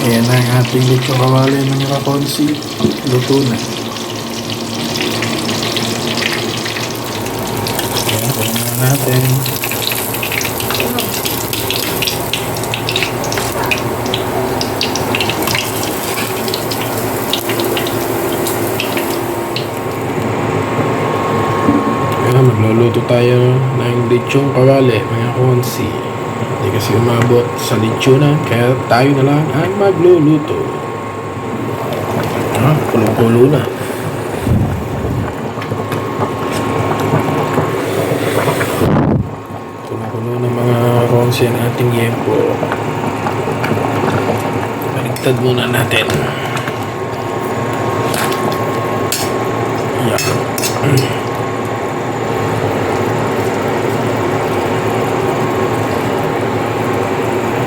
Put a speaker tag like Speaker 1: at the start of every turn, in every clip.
Speaker 1: Ayan na ang ating lechong kawali mga kakonsi. Luto na. Ayan, kunin na natin. Ayan, magluluto tayo ng lechong kawali mga kakonsi. Hindi kasi umabot sa lechonan, kaya tayo na lang ang magluluto. Kulong-kulo na. Kulong-kulo na mga konsi ang ating yempo. Baligtad muna natin. Yan.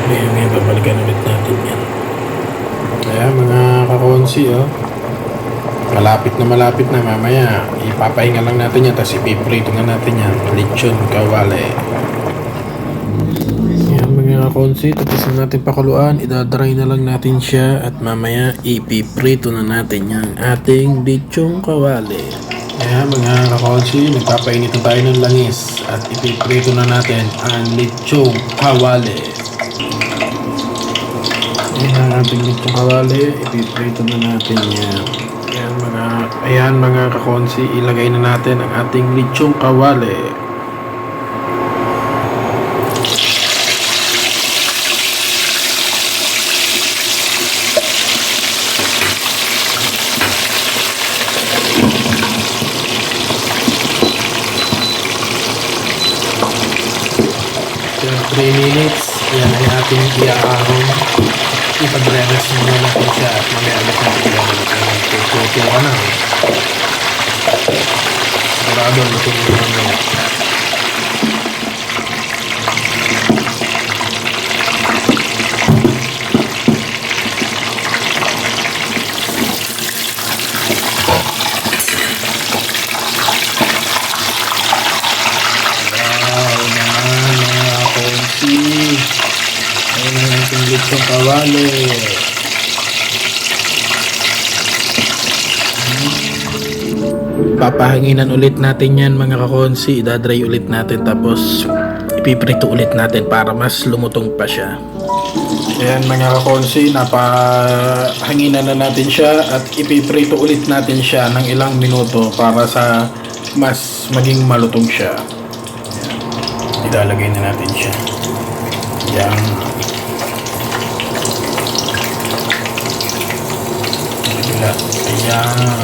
Speaker 1: Ngayon, babalikan ulit natin yan. Kaya mga kakonsi, malapit na mamaya. Ipapahinga lang natin yan, tapos ipiprito na natin yan. Lechon kawali. Yan mga kakonsi, tapos na natin pakuluan. Idadry na lang natin siya at mamaya ipiprito na natin yung ating lechon kawali. Kaya mga kakonsi, nagpapainit na tayo ng langis at ipiprito na natin ang lechon kawali. Ayan ang ating lechong kawali, ipiprito na natin yan. Ayan mga kakonsi, ilagay na natin ang ating lechong kawali. Ayan, 3 minutes, ayan ang ating iaahon. Ipag-rest muna natin siya at mamaya ulit natin gagawin. Tututo ka na. Sigurado, luto mo naman. Wow naman mga konsi. Ayan ang ating lechong kawali. Papahanginan ulit natin yan mga kakonsi. Idadry ulit natin tapos ipiprito ulit natin para mas lumutong pa siya. Ayan mga kakonsi, napahanginan na natin siya at ipiprito ulit natin siya ng ilang minuto para sa mas maging malutong siya. Ayan. Idalagay na natin siya. Ayan. Ayan.